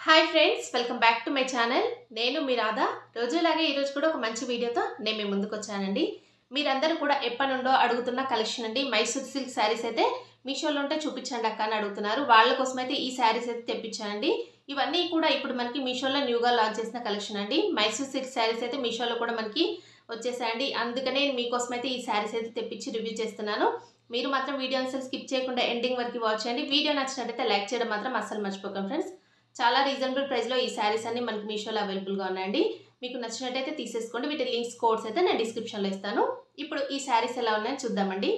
Hi friends, welcome back to my channel. నేను మీ రాధా. రోజులాగే ఈరోజు కూడా ఒక మంచి వీడియోతో నేను మీ ముందుకు వచ్చానండి. మీరందరూ కూడా ఎప్పటి నుండో అడుగుతున్న కలెక్షన్ అండి. మైసూర్ సిల్క్ శారీస్ అయితే మీషోలో ఉంటే చూపించండి అక్క అని అడుగుతున్నారు. వాళ్ళ కోసం అయితే ఈ శారీస్ అయితే తెప్పించానండి. ఇవన్నీ కూడా ఇప్పుడు మనకి మీషోలో న్యూగా లాంచ్ చేసిన కలెక్షన్ అండి. మైసూర్ సిల్క్ శారీస్ అయితే మీషోలో కూడా మనకి వచ్చేసాయండి. అందుకనే మీకోసం అయితే ఈ శారీస్ అయితే తెప్పించి రివ్యూ చేస్తున్నాను. మీరు మాత్రం వీడియో అసలు స్కిప్ చేయకుండా ఎండింగ్ వరకు వాచ్ చేయండి. వీడియో నచ్చినట్టయితే లైక్ చేయడం మాత్రం అస్సలు మర్చిపోకండి ఫ్రెండ్స్. చాలా రీజనబుల్ ప్రైస్లో ఈ శారీస్ అన్ని మనకి మీషోలో అవైలబుల్గా ఉన్నాయండి. మీకు నచ్చినట్టయితే తీసేసుకోండి. వీటి లింక్స్ కోడ్స్ అయితే నేను డిస్క్రిప్షన్లో ఇస్తాను. ఇప్పుడు ఈ శారీస్ ఎలా ఉన్నాయో చూద్దామండి.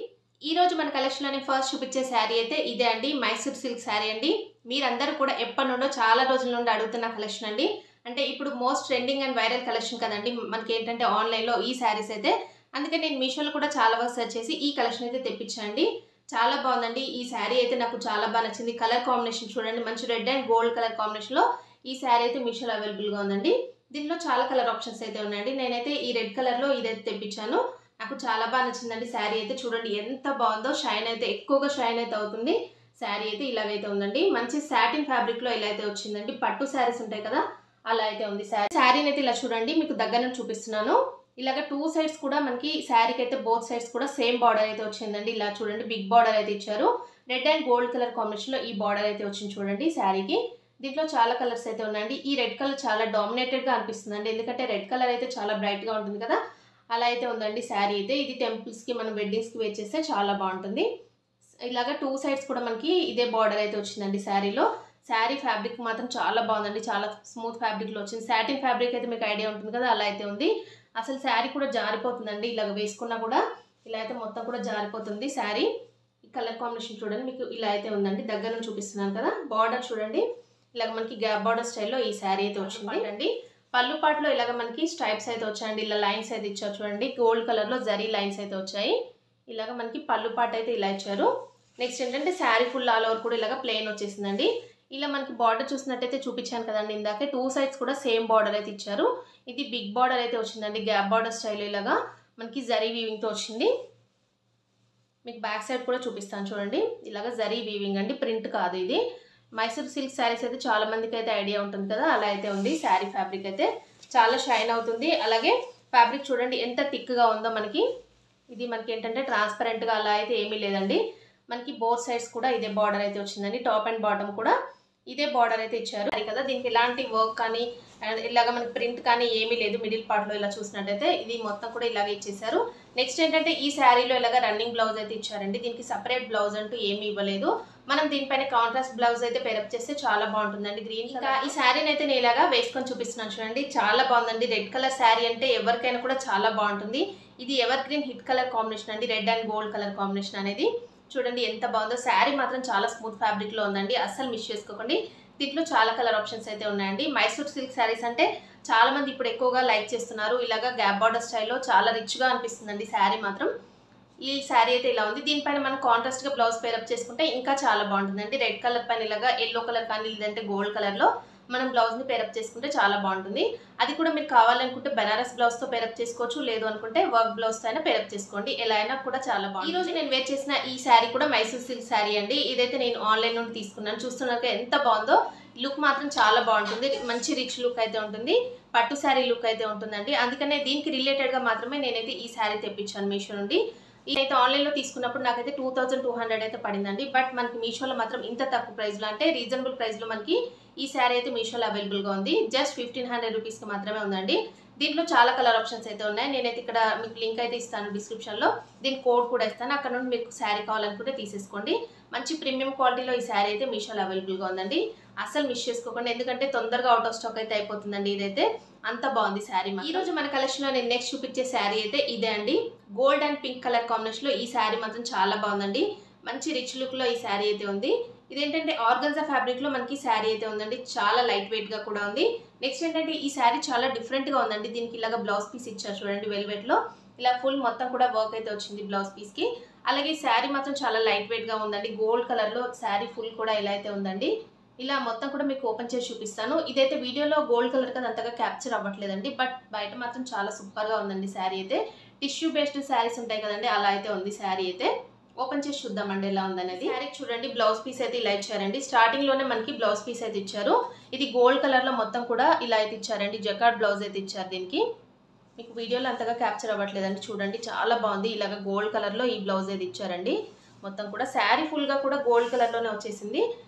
ఈ రోజు మన కలెక్షన్లోని ఫస్ట్ చూపించే శారీ అయితే ఇదే అండి. మైసూర్ సిల్క్ శారీ అండి. మీరందరూ కూడా ఎప్పటి నుండో చాలా రోజుల నుండి అడుగుతున్న కలెక్షన్ అండి. అంటే ఇప్పుడు most trending and viral collection కదండి మనకి ఏంటంటే ఆన్లైన్లో ఈ శారీస్ అయితే. అందుకే నేను మీషోలో కూడా చాలా బాగా సెర్చ్ చేసి ఈ కలెక్షన్ అయితే తెప్పించానండి. చాలా బాగుందండి. ఈ శారీ అయితే నాకు చాలా బాగా నచ్చింది. కలర్ కాంబినేషన్ చూడండి, మంచి రెడ్ అండ్ గోల్డ్ కలర్ కాంబినేషన్లో ఈ శారీ అయితే మీషోలో అవైలబుల్గా ఉందండి. దీనిలో చాలా కలర్ ఆప్షన్స్ అయితే ఉన్నాయండి. నేనైతే ఈ రెడ్ కలర్లో ఇదైతే తెప్పించాను. నాకు చాలా బాగా నచ్చిందండి. శారీ అయితే చూడండి ఎంత బాగుందో. షైన్ అయితే ఎక్కువగా షైన్ అయితే అవుతుంది. శారీ అయితే ఇలాగైతే ఉందండి. మంచి సాటిన్ ఫ్యాబ్రిక్లో ఇలా అయితే వచ్చిందండి. పట్టు శారీస్ ఉంటాయి కదా, అలా అయితే ఉంది శారీ. శారీని అయితే ఇలా చూడండి, మీకు దగ్గర నుంచి చూపిస్తున్నాను. ఇలాగ టూ సైడ్స్ కూడా మనకి శారీకి అయితే బోత్ సైడ్స్ కూడా సేమ్ బార్డర్ అయితే వచ్చిందండి. ఇలా చూడండి, బిగ్ బార్డర్ అయితే ఇచ్చారు. రెడ్ అండ్ గోల్డ్ కలర్ కాంబినేషన్లో ఈ బార్డర్ అయితే వచ్చింది చూడండి శారీకి. దీంట్లో చాలా కలర్స్ అయితే ఉన్నాయండి. ఈ రెడ్ కలర్ చాలా డామినేటెడ్గా అనిపిస్తుందండి, ఎందుకంటే రెడ్ కలర్ అయితే చాలా బ్రైట్గా ఉంటుంది కదా, అలా అయితే ఉందండి శారీ అయితే. ఇది టెంపుల్స్కి మనం వెడ్డింగ్స్కి వేర్ చేస్తే చాలా బాగుంటుంది. ఇలాగ టూ సైడ్స్ కూడా మనకి ఇదే బార్డర్ అయితే వచ్చిందండి శారీలో. శారీ ఫ్యాబ్రిక్ మాత్రం చాలా బాగుందండి. చాలా స్మూత్ ఫ్యాబ్రిక్లో వచ్చింది. సాటిన్ ఫ్యాబ్రిక్ అయితే మీకు ఐడియా ఉంటుంది కదా, అలా అయితే ఉంది. అసలు శారీ కూడా జారిపోతుందండి. ఇలాగ వేసుకున్నా కూడా ఇలా అయితే మొత్తం కూడా జారిపోతుంది శారీ. ఈ కలర్ కాంబినేషన్ చూడండి, మీకు ఇలా అయితే ఉందండి. దగ్గర నుంచి చూపిస్తున్నాను కదా. బార్డర్ చూడండి, ఇలాగ మనకి గ్యాప్ బార్డర్ స్టైల్లో ఈ శారీ అయితే వచ్చింది అండి. పళ్ళు పాటలో ఇలాగ మనకి స్ట్రైప్స్ అయితే వచ్చాయండి. ఇలా లైన్స్ అయితే ఇచ్చారు చూడండి. గోల్డ్ కలర్లో జరీ లైన్స్ అయితే వచ్చాయి. ఇలాగ మనకి పళ్ళు పాట అయితే ఇలా ఇచ్చారు. నెక్స్ట్ ఏంటంటే శారీ ఫుల్ ఆల్ ఓవర్ కూడా ఇలాగ ప్లెయిన్ వచ్చేసిందండి. ఇలా మనకి బార్డర్ చూసినట్టయితే చూపించాను కదండి ఇందాకే, టూ సైడ్స్ కూడా సేమ్ బార్డర్ అయితే ఇచ్చారు. ఇది బిగ్ బార్డర్ అయితే వచ్చిందండి. గ్యాప్ బార్డర్ స్టైల్ ఇలాగా మనకి జరీ వీవింగ్తో వచ్చింది. మీకు బ్యాక్ సైడ్ కూడా చూపిస్తాను చూడండి. ఇలాగ జరీ వీవింగ్ అండి, ప్రింట్ కాదు ఇది. మైసూర్ సిల్క్ శారీస్ అయితే చాలా మందికి అయితే ఐడియా ఉంటుంది కదా, అలా అయితే ఉంది. శారీ ఫ్యాబ్రిక్ అయితే చాలా షైన్ అవుతుంది. అలాగే ఫ్యాబ్రిక్ చూడండి ఎంత థిక్గా ఉందో మనకి. ఇది మనకి ఏంటంటే ట్రాన్స్పరెంట్గా అలా అయితే ఏమీ లేదండి. మనకి బోత్ సైడ్స్ కూడా ఇదే బార్డర్ అయితే వచ్చిందండి. టాప్ అండ్ బాటమ్ కూడా ఇదే బార్డర్ అయితే ఇచ్చారు కదా. దీనికి ఎలాంటి వర్క్ కానీ ఇలాగ మనకి ప్రింట్ కానీ ఏమీ లేదు. మిడిల్ పార్ట్లో ఇలా చూసినట్టయితే ఇది మొత్తం కూడా ఇలాగే ఇచ్చేసారు. నెక్స్ట్ ఏంటంటే ఈ శారీలో ఇలాగ రన్నింగ్ బ్లౌజ్ అయితే ఇచ్చారండి. దీనికి సపరేట్ బ్లౌజ్ అంటూ ఏమీ ఇవ్వలేదు. మనం దీనిపైన కాంట్రాస్ట్ బ్లౌజ్ అయితే పేరప్ చేస్తే చాలా బాగుంటుందండి. గ్రీన్. ఇంకా ఈ శారీని అయితే నేను ఇలాగా వేసుకొని చూపిస్తున్నాను చూడండి. చాలా బాగుందండి. రెడ్ కలర్ శారీ అంటే ఎవరికైనా కూడా చాలా బాగుంటుంది. ఇది evergreen hit colour combination అండి. Red and gold colour combination అనేది చూడండి ఎంత బాగుందో. శారీ మాత్రం చాలా స్మూత్ ఫ్యాబ్రిక్లో ఉందండి, అస్సలు మిస్ చేసుకోకండి. దీంట్లో చాలా కలర్ ఆప్షన్స్ అయితే ఉన్నాయండి. మైసూర్ సిల్క్ శారీస్ అంటే చాలా మంది ఇప్పుడు ఎక్కువగా లైక్ చేస్తున్నారు. ఇలాగా గ్యాప్ బార్డర్ స్టైల్లో చాలా రిచ్గా అనిపిస్తుందండి శారీ మాత్రం. ఈ శారీ అయితే ఇలా ఉంది. దీనిపైన మనం కాంట్రాస్ట్గా బ్లౌజ్ పేరప్ చేసుకుంటే ఇంకా చాలా బాగుంటుందండి. రెడ్ కలర్ పైన ఇలాగా ఎల్లో కలర్ కానీ లేదంటే గోల్డ్ కలర్లో మనం బ్లౌజ్ని పేరప్ చేసుకుంటే చాలా బాగుంటుంది. అది కూడా మీరు కావాలనుకుంటే బనారస్ బ్లౌజ్తో పేరప్ చేసుకోవచ్చు, లేదు అనుకుంటే వర్క్ బ్లౌజ్తో అయినా పేరప్ చేసుకోండి. ఎలా అయినా కూడా చాలా బాగుంటుంది. ఈరోజు నేను వేర్ చేసిన ఈ శారీ కూడా మైసూర్ సిల్క్ శారీ అండి. ఇదైతే నేను ఆన్లైన్ నుండి తీసుకున్నాను. చూస్తున్నాక ఎంత బాగుందో. లుక్ మాత్రం చాలా బాగుంటుంది. మంచి రిచ్ లుక్ అయితే ఉంటుంది. పట్టు శారీ లుక్ అయితే ఉంటుందండి. అందుకనే దీనికి రిలేటెడ్గా మాత్రమే నేనైతే ఈ శారీ తెప్పించాను మీషో నుండి. ఇదైతే ఆన్లైన్లో తీసుకున్నప్పుడు నాకైతే 2200 అయితే పడిందండి. బట్ మనకి మీషోలో మాత్రం ఇంత తక్కువ ప్రైస్లో, అంటే రీజనబుల్ ప్రైస్లో మనకి ఈ శారీ అయితే మీషోలో అవైలబుల్గా ఉంది. జస్ట్ 1500 రూపీస్కి మాత్రమే ఉందండి. దీంట్లో చాలా కలర్ ఆప్షన్స్ అయితే ఉన్నాయి. నేనైతే ఇక్కడ మీకు లింక్ అయితే ఇస్తాను డిస్క్రిప్షన్లో. దీని కోడ్ కూడా ఇస్తాను. అక్కడ నుండి మీకు శారీ కావాలనుకుంటే తీసేసుకోండి. మంచి ప్రీమియం క్వాలిటీలో ఈ శారీ అయితే మీషోలో అవైలబుల్గా ఉందండి. అస్సలు మిస్ చేసుకోకండి, ఎందుకంటే తొందరగా అవుట్ ఆఫ్ స్టాక్ అయితే అయిపోతుందండి. ఇదైతే అంత బాగుంది శారీ. ఈ రోజు మన కలెక్షన్లో నేను నెక్స్ట్ చూపించే శారీ అయితే ఇదే అండి. గోల్డ్ అండ్ పింక్ కలర్ కాంబినేషన్లో ఈ శారీ మాత్రం చాలా బాగుందండి. మంచి రిచ్ లుక్లో ఈ శారీ అయితే ఉంది. ఇదేంటంటే ఆర్గన్జా ఫ్యాబ్రిక్లో మనకి శారీ అయితే ఉందండి. చాలా లైట్ వెయిట్గా కూడా ఉంది. నెక్స్ట్ ఏంటంటే ఈ శారీ చాలా డిఫరెంట్గా ఉందండి. దీనికి ఇలాగ బ్లౌజ్ పీస్ ఇచ్చారు చూడండి, వెల్వెట్లో ఇలా ఫుల్ మొత్తం కూడా వర్క్ అయితే వచ్చింది బ్లౌజ్ పీస్కి. అలాగే శారీ మాత్రం చాలా లైట్ వెయిట్గా ఉందండి. గోల్డ్ కలర్లో శారీ ఫుల్ కూడా ఇలా అయితే ఉందండి. ఇలా మొత్తం కూడా మీకు ఓపెన్ చేసి చూపిస్తాను. ఇదైతే వీడియోలో గోల్డ్ కలర్ కదా అంతగా క్యాప్చర్ అవ్వట్లేదండి, బట్ బయట మాత్రం చాలా సూపర్గా ఉందండి శారీ అయితే. టిష్యూ బేస్డ్ శారీస్ ఉంటాయి కదండి, అలా అయితే ఉంది శారీ అయితే. ఓపెన్ చేసి చూద్దామండి ఎలా ఉందనేది. శారీ చూడండి బ్లౌజ్ పీస్ అయితే ఇలా ఇచ్చారండి. స్టార్టింగ్ లోనే మనకి బ్లౌజ్ పీస్ అయితే ఇచ్చారు. ఇది గోల్డ్ కలర్ లో మొత్తం కూడా ఇలా అయితే ఇచ్చారండి. జకార్డ్ బ్లౌజ్ అయితే ఇచ్చారు దీనికి. మీకు వీడియోలో అంతగా క్యాప్చర్ అవ్వట్లేదండి, చూడండి చాలా బాగుంది. ఇలాగ గోల్డ్ కలర్ లో ఈ బ్లౌజ్ అయితే ఇచ్చారండి. మొత్తం కూడా శారీ ఫుల్ గా కూడా గోల్డ్ కలర్ లోనే వచ్చేసింది.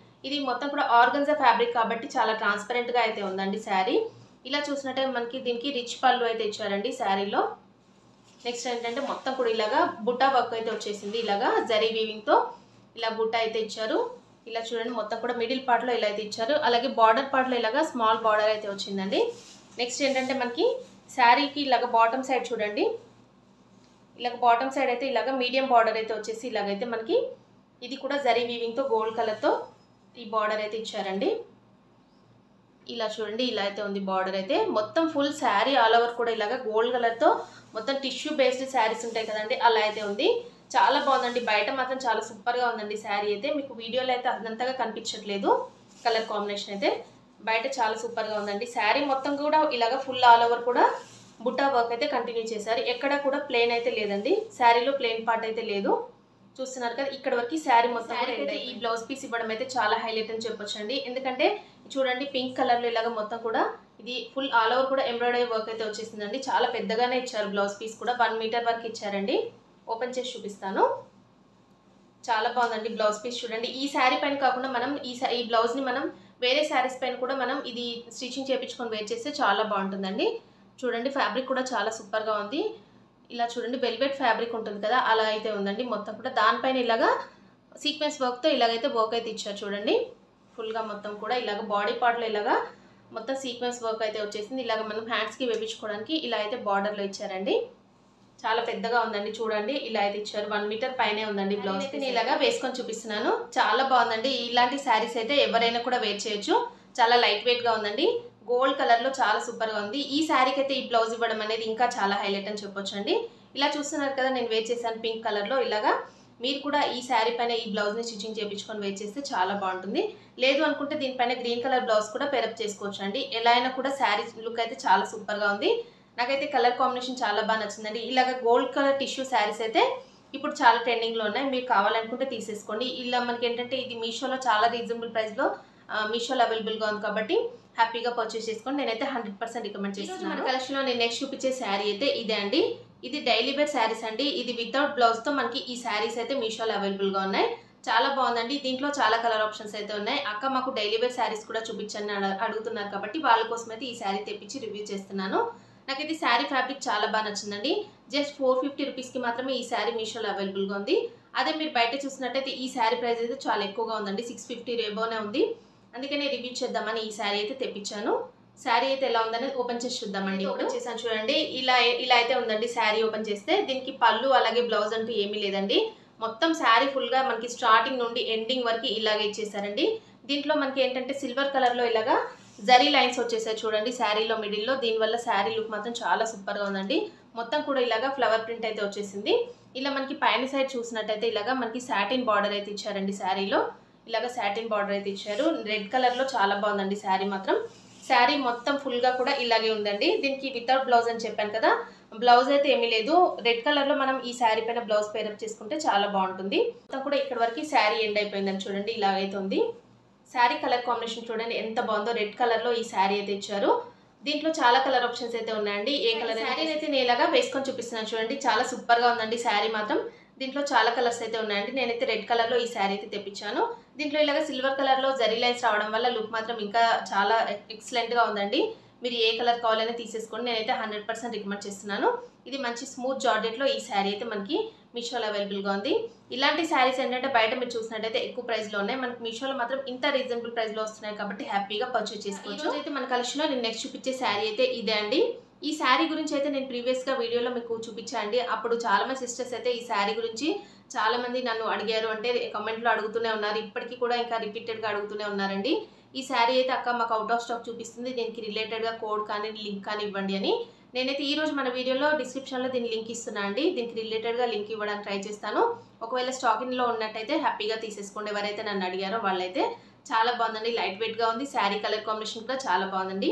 ఇది మొత్తం కూడా ఆర్గన్జా ఫ్యాబ్రిక్ కాబట్టి చాలా ట్రాన్స్పరెంట్ గా అయితే ఉందండి శారీ. ఇలా చూసినట్టే మనకి దీనికి రిచ్ పళ్ళు అయితే ఇచ్చారండి శారీలో. నెక్స్ట్ ఏంటంటే మొత్తం కూడా ఇలాగా బుట్టా వర్క్ అయితే వచ్చేసింది. ఇలాగా జరీ వీవింగ్ తో ఇలా బుట్ట అయితే ఇచ్చారు. ఇలా చూడండి మొత్తం కూడా మిడిల్ పార్ట్ లో ఇలా అయితే ఇచ్చారు. అలాగే బార్డర్ పార్ట్ లో ఇలాగా స్మాల్ బార్డర్ అయితే వచ్చిందండి. నెక్స్ట్ ఏంటంటే మనకి శారీకి ఇలాగ బాటమ్ సైడ్ చూడండి, ఇలాగ బాటమ్ సైడ్ అయితే ఇలాగ మీడియం బార్డర్ అయితే వచ్చేసి ఇలాగైతే మనకి ఇది కూడా జరీ వీవింగ్ తో గోల్డ్ కలర్ తో ఈ బార్డర్ అయితే ఇచ్చారండి. ఇలా చూడండి ఇలా అయితే ఉంది బార్డర్ అయితే. మొత్తం ఫుల్ శారీ ఆల్ ఓవర్ కూడా ఇలాగ గోల్డ్ కలర్ తో మొత్తం టిష్యూ బేస్డ్ శారీస్ ఉంటాయి కదండి, అలా అయితే ఉంది. చాలా బాగుందండి. బయట మాత్రం చాలా సూపర్ గా ఉందండి శారీ అయితే. మీకు వీడియోలో అయితే అదంతగా కనిపించట్లేదు కలర్ కాంబినేషన్ అయితే. బయట చాలా సూపర్ గా ఉందండి. శారీ మొత్తం కూడా ఇలాగ ఫుల్ ఆల్ ఓవర్ కూడా బుట్టా వర్క్ అయితే కంటిన్యూ చేశారు. ఎక్కడ కూడా ప్లేన్ అయితే లేదండి, శారీలో ప్లేన్ పార్ట్ అయితే లేదు. చూస్తున్నారు కదా ఇక్కడ వరకు శారీ మొత్తం కూడా ఈ బ్లౌజ్ పీస్ ఇవ్వడం అయితే చాలా హైలైట్ అని చెప్పొచ్చండి. ఎందుకంటే చూడండి పింక్ కలర్ లో ఇలాగ మొత్తం కూడా ఇది ఫుల్ ఆల్ ఓవర్ కూడా ఎంబ్రాయిడరీ వర్క్ అయితే వచ్చేసిందండి. చాలా పెద్దగానే ఇచ్చారు బ్లౌజ్ పీస్ కూడా, 1 మీటర్ వరకు ఇచ్చారండి. ఓపెన్ చేసి చూపిస్తాను. చాలా బాగుందండి బ్లౌజ్ పీస్ చూడండి. ఈ శారీ పైన కాకుండా మనం ఈ బ్లౌజ్ ని మనం వేరే శారీస్ పైన కూడా మనం ఇది స్టిచ్చింగ్ చేయించుకొని వేర్ చేస్తే చాలా బాగుంటుందండి. చూడండి ఫ్యాబ్రిక్ కూడా చాలా సూపర్ గా ఉంది. ఇలా చూడండి వెల్వెట్ ఫ్యాబ్రిక్ ఉంటుంది కదా, అలా అయితే ఉందండి. మొత్తం కూడా దానిపైన ఇలాగా సీక్వెన్స్ వర్క్ తో ఇలాగైతే వర్క్ అయితే ఇచ్చారు చూడండి. ఫుల్ గా మొత్తం కూడా ఇలాగ బాడీ పార్ట్ లో ఇలాగా మొత్తం సీక్వెన్స్ వర్క్ అయితే వచ్చేసింది. ఇలాగ మనం హ్యాండ్స్ కి వేయించుకోవడానికి ఇలా అయితే బార్డర్ లో ఇచ్చారండి. చాలా పెద్దగా ఉందండి చూడండి. ఇలా అయితే ఇచ్చారు. 1 మీటర్ పైనే ఉందండి బ్లౌజ్ అయితే. నేను ఇలాగా వేసుకొని చూపిస్తున్నాను. చాలా బాగుందండి. ఇలాంటి శారీస్ అయితే ఎవరైనా కూడా వేర్ చేయొచ్చు. చాలా లైట్ వెయిట్ గా ఉందండి. గోల్డ్ కలర్ లో చాలా సూపర్ గా ఉంది. ఈ శారీకి అయితే ఈ బ్లౌజ్ ఇవ్వడం అనేది ఇంకా చాలా హైలైట్ అని చెప్పొచ్చు అండి. ఇలా చూస్తున్నారు కదా నేను వేర్ చేశాను పింక్ కలర్ లో. ఇలాగా మీరు కూడా ఈ శారీ పైన ఈ బ్లౌజ్ ని స్టిచ్చింగ్ చేయించుకొని వేర్ చేస్తే చాలా బాగుంటుంది. లేదు అనుకుంటే దీనిపైన గ్రీన్ కలర్ బ్లౌజ్ కూడా పేరప్ చేసుకోవచ్చు అండి. ఎలా అయినా కూడా శారీ లుక్ అయితే చాలా సూపర్ గా ఉంది. నాకైతే కలర్ కాంబినేషన్ చాలా బాగా నచ్చిందండి. ఇలాగ గోల్డ్ కలర్ టిష్యూ శారీస్ అయితే ఇప్పుడు చాలా ట్రెండింగ్ లో ఉన్నాయి. మీరు కావాలనుకుంటే తీసేసుకోండి. ఇలా మనకి ఏంటంటే ఇది మీషోలో చాలా రీజనబుల్ ప్రైస్ లో మీషోలో అవైలబుల్ గా ఉంది కాబట్టి హ్యాపీగా పర్చేస్ చేసుకోండి. నేనైతే 100% రికమెండ్ చేస్తున్నాను. మన కలెక్షన్ లో నేను నెక్స్ట్ చూపించే శారీ అయితే ఇదే అండి. ఇది డైలీ వేర్ శారీస్ అండి. ఇది వితౌట్ బ్లౌజ్ తో మనకి ఈ శారీస్ అయితే మీషోలో అవైలబుల్ గా ఉన్నాయి. చాలా బాగుందండి. దీంట్లో చాలా కలర్ ఆప్షన్స్ అయితే ఉన్నాయి. అక్క మాకు డైలీ వేర్ శారీస్ కూడా చూపించండి అడుగుతున్నారు కాబట్టి వాళ్ళ కోసం అయితే ఈ శారీ తెప్పించి రివ్యూ చేస్తున్నాను. నాకైతే శారీ ఫ్యాబ్రిక్ చాలా బాగా నచ్చిందండి. జస్ట్ 450 రూపీస్ కి మాత్రమే ఈ శారీ మీషోలో అవైలబుల్ గా ఉంది. అదే మీరు బయట చూసినట్టయితే ఈ శారీ ప్రైస్ అయితే చాలా ఎక్కువగా ఉందండి. 650 ఎబోనే ఉంది. అందుకనే రివ్యూ చేద్దామని ఈ శారీ అయితే తెప్పించాను. శారీ అయితే ఎలా ఉందనేది ఓపెన్ చేసి చూద్దామండి. ఓపెన్ చేశాను చూడండి. ఇలా అయితే ఉందండి శారీ ఓపెన్ చేస్తే. దీనికి పళ్ళు అలాగే బ్లౌజ్ అంటూ ఏమీ లేదండి. మొత్తం శారీ ఫుల్ గా మనకి స్టార్టింగ్ నుండి ఎండింగ్ వరకు ఇలాగే ఇచ్చేసారండి. దీంట్లో మనకి ఏంటంటే సిల్వర్ కలర్ లో ఇలాగా జరీ లైన్స్ వచ్చేసాయి చూడండి శారీలో మిడిల్ లో. దీనివల్ల శారీ లుక్ మాత్రం చాలా సూపర్ గా ఉందండి. మొత్తం కూడా ఇలాగా ఫ్లవర్ ప్రింట్ అయితే వచ్చేసింది. ఇలా మనకి పైన సైడ్ చూసినట్టయితే ఇలాగా మనకి సాటిన్ బార్డర్ అయితే ఇచ్చారండి. శారీలో ఇలాగా సాటిన్ బార్డర్ అయితే ఇచ్చారు. రెడ్ కలర్ లో చాలా బాగుందండి శారీ మాత్రం. శారీ మొత్తం ఫుల్ గా కూడా ఇలాగే ఉందండి. దీనికి వితౌట్ బ్లౌజ్ అని చెప్పాను కదా, బ్లౌజ్ అయితే ఏమీ లేదు. రెడ్ కలర్ లో మనం ఈ శారీ పైన బ్లౌజ్ పేరప్ చేసుకుంటే చాలా బాగుంటుంది. మొత్తం కూడా ఇక్కడ వరకు శారీ ఎండ్ అయిపోయిందని చూడండి. ఇలాగైతే ఉంది శారీ. కలర్ కాంబినేషన్ చూడండి ఎంత బాగుందో. రెడ్ కలర్ లో ఈ శారీ అయితే ఇచ్చారు. దీంట్లో చాలా కలర్ ఆప్షన్స్ అయితే ఉన్నాయండి. ఏ కలర్ శారీ అయితే నేను ఇలాగా వేసుకొని చూపిస్తున్నాను చూడండి. చాలా సూపర్ గా ఉందండి శారీ మాత్రం. దీంట్లో చాలా కలర్స్ అయితే ఉన్నాయండి. నేనైతే రెడ్ కలర్ లో ఈ శారీ అయితే తెప్పించాను. దీంట్లో ఇలాగా సిల్వర్ కలర్ లో జరీ లైన్స్ రావడం వల్ల లుక్ మాత్రం ఇంకా చాలా ఎక్సలెంట్ గా ఉందండి. మీరు ఏ కలర్ కావాలైనా తీసేసుకోండి. నేనైతే 100% రికమెండ్ చేస్తున్నాను. ఇది మంచి స్మూత్ జార్జెట్ లో ఈ శారీ అయితే మనకి మీషోలో అవైలబుల్ గా ఉంది. ఇలాంటి శారీస్ ఏంటంటే బయట మీరు చూసినట్టయితే ఎక్కువ ప్రైస్ లో ఉన్నాయి. మనకి మీషోలో మాత్రం ఇంత రీజనబుల్ ప్రైస్ లో వస్తున్నాయి కాబట్టి హ్యాపీగా పర్చేస్ చేసుకోవచ్చు. అయితే మన కలెక్షన్ లో నేను నెక్స్ట్ చూపించే శారీ అయితే ఇదే అండి. ఈ శారీ గురించి అయితే నేను ప్రీవియస్ గా వీడియోలో మీకు చూపించాండి. అప్పుడు చాలా మంది సిస్టర్స్ అయితే ఈ శారీ గురించి చాలా మంది నన్ను అడిగారు, అంటే కమెంట్ లో అడుగుతూనే ఉన్నారు. ఇప్పటికీ కూడా ఇంకా రిపీటెడ్ గా అడుగుతూనే ఉన్నారండి. ఈ శారీ అయితే అక్క మాకు అవుట్ ఆఫ్ స్టాక్ చూపిస్తుంది, దీనికి రిలేటెడ్ గా కోడ్ కానీ లింక్ కానీ ఇవ్వండి అని. నేనైతే ఈ రోజు మన వీడియోలో డిస్క్రిప్షన్ లో దీని లింక్ ఇస్తున్నా అండి. దీనికి రిలేటెడ్ గా లింక్ ఇవ్వడానికి ట్రై చేస్తాను. ఒకవేళ స్టాకింగ్ లో ఉన్నట్టయితే హ్యాపీగా తీసేసుకోండి. ఎవరైతే నన్ను అడిగారో వాళ్ళైతే. చాలా బాగుందండి. లైట్ వెయిట్ గా ఉంది. శారీ కలర్ కాంబినేషన్ కూడా చాలా బాగుందండి.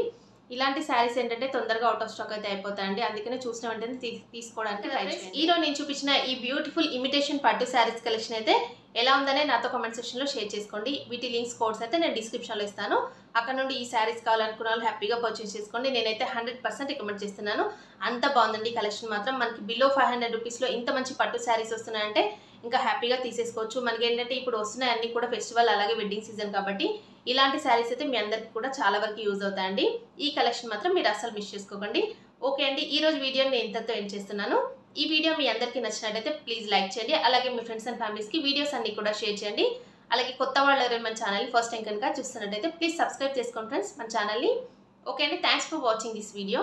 ఇలాంటి శారీస్ ఏంటంటే తొందరగా అవుట్ ఆఫ్ స్టాక్ అయితే అయిపోతాయండి, అందుకనే చూసిన వెంటనే తీసుకోవడానికి ట్రై చేయండి. ఈరోజు నేను చూపించిన ఈ బ్యూటిఫుల్ ఇమిటేషన్ పట్టు శారీస్ కలెక్షన్ అయితే ఎలా ఉందనే నాతో కామెంట్ సెక్షన్లో షేర్ చేసుకోండి. వీటి లింక్స్ కోడ్స్ అయితే నేను డిస్క్రిప్షన్లో ఇస్తాను. అక్కడ నుండి ఈ శారీస్ కావాలనుకున్న వాళ్ళు హ్యాపీగా పర్చేస్ చేసుకోండి. నేనైతే 100% రికమెండ్ చేస్తున్నాను. అంత బాగుందండి కలెక్షన్ మాత్రం. మనకి బిలో 500 రూపీస్లో ఇంత మంచి పట్టు శారీస్ వస్తున్నాయంటే ఇంకా హ్యాపీగా తీసేసుకోవచ్చు. మనకి ఏంటంటే ఇప్పుడు వస్తున్నాయి అన్నీ కూడా ఫెస్టివల్ అలాగే వెడ్డింగ్ సీజన్ కాబట్టి ఇలాంటి శారీస్ అయితే మీ అందరికీ కూడా చాలా వరకు యూజ్ అవుతాయండి. ఈ కలెక్షన్ మాత్రం మీరు అస్సలు మిస్ చేసుకోకండి. ఓకే అండి, ఈ రోజు వీడియోని నేను ఇంతతో ఎండ్ చేస్తున్నాను. ఈ వీడియో మీ అందరికీ నచ్చినట్టయితే ప్లీజ్ లైక్ చేయండి. అలాగే మీ ఫ్రెండ్స్ అండ్ ఫ్యామిలీస్కి వీడియోస్ అన్ని కూడా షేర్ చేయండి. అలాగే కొత్త వాళ్ళు ఎవరైనా మన ఛానల్ని ఫస్ట్ టైం కనుక చూస్తున్నట్టయితే ప్లీజ్ సబ్స్క్రైబ్ చేసుకోండి ఫ్రెండ్స్ మన ఛానల్ని. ఓకే అండి, thanks for watching this video.